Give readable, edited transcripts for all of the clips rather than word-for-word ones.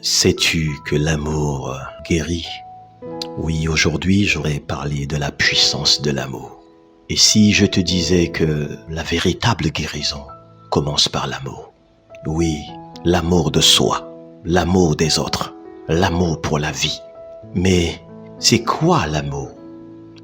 Sais-tu que l'amour guérit? Oui, aujourd'hui, j'aurais parlé de la puissance de l'amour. Et si je te disais que la véritable guérison commence par l'amour? Oui, l'amour de soi, l'amour des autres, l'amour pour la vie. Mais c'est quoi l'amour?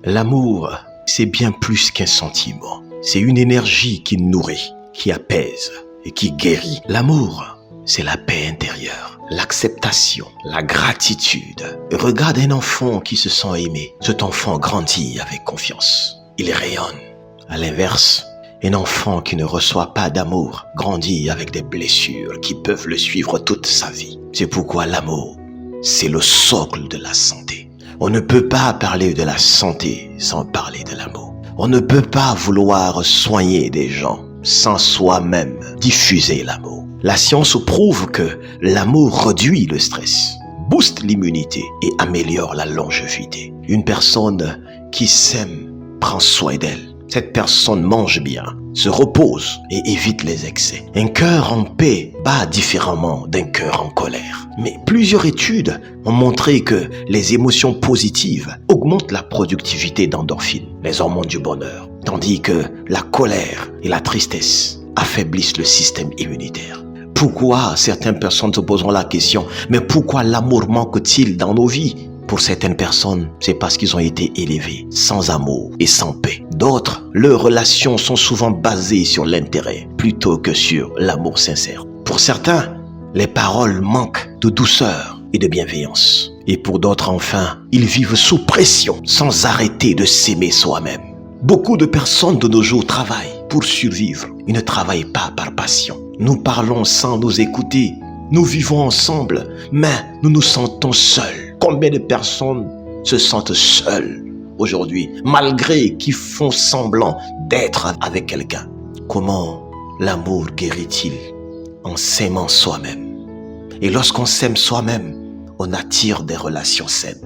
L'amour, c'est bien plus qu'un sentiment. C'est une énergie qui nourrit, qui apaise et qui guérit. L'amour, c'est la paix intérieure, l'acceptation, la gratitude. Regarde un enfant qui se sent aimé. Cet enfant grandit avec confiance. Il rayonne. À l'inverse, un enfant qui ne reçoit pas d'amour grandit avec des blessures qui peuvent le suivre toute sa vie. C'est pourquoi l'amour, c'est le socle de la santé. On ne peut pas parler de la santé sans parler de l'amour. On ne peut pas vouloir soigner des gens sans soi-même diffuser l'amour. La science prouve que l'amour réduit le stress, booste l'immunité et améliore la longévité. Une personne qui s'aime prend soin d'elle. Cette personne mange bien, se repose et évite les excès. Un cœur en paix bat différemment d'un cœur en colère. Mais plusieurs études ont montré que les émotions positives augmentent la productivité d'endorphines, les hormones du bonheur, tandis que la colère et la tristesse affaiblissent le système immunitaire. Pourquoi certaines personnes se poseront la question, mais pourquoi l'amour manque-t-il dans nos vies? Pour certaines personnes, c'est parce qu'ils ont été élevés sans amour et sans paix. D'autres, leurs relations sont souvent basées sur l'intérêt plutôt que sur l'amour sincère. Pour certains, les paroles manquent de douceur et de bienveillance. Et pour d'autres, enfin, ils vivent sous pression sans arrêter de s'aimer soi-même. Beaucoup de personnes de nos jours travaillent pour survivre. Ils ne travaillent pas par passion. Nous parlons sans nous écouter. Nous vivons ensemble, mais nous nous sentons seuls. Combien de personnes se sentent seules aujourd'hui, malgré qu'ils font semblant d'être avec quelqu'un? Comment l'amour guérit-il? En s'aimant soi-même. Et lorsqu'on s'aime soi-même, on attire des relations saines.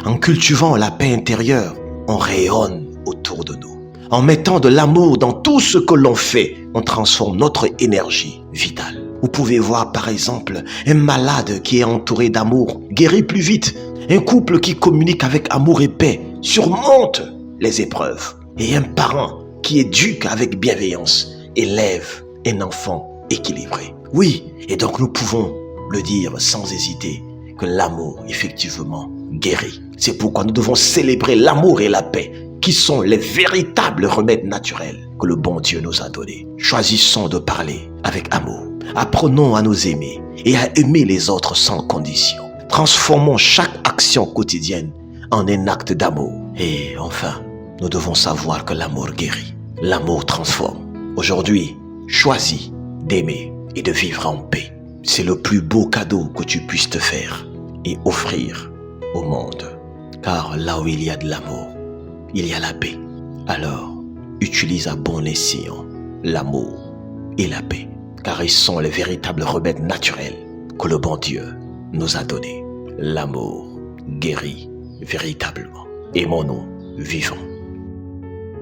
En cultivant la paix intérieure, on rayonne autour de nous. En mettant de l'amour dans tout ce que l'on fait, on transforme notre énergie vitale. Vous pouvez voir par exemple un malade qui est entouré d'amour guérit plus vite. Un couple qui communique avec amour et paix surmonte les épreuves. Et un parent qui éduque avec bienveillance élève un enfant équilibré. Oui, et donc nous pouvons le dire sans hésiter que l'amour effectivement guérit. C'est pourquoi nous devons célébrer l'amour et la paix qui sont les véritables remèdes naturels que le bon Dieu nous a donnés. Choisissons de parler avec amour. Apprenons à nous aimer et à aimer les autres sans condition. Transformons chaque action quotidienne en un acte d'amour. Et enfin, nous devons savoir que l'amour guérit. L'amour transforme. Aujourd'hui, choisis d'aimer et de vivre en paix. C'est le plus beau cadeau que tu puisses te faire et offrir au monde. Car là où il y a de l'amour, il y a la paix. Alors, utilise à bon escient l'amour et la paix. Car ils sont les véritables remèdes naturels que le bon Dieu nous a donnés. L'amour guérit véritablement. Aimons-nous, vivons.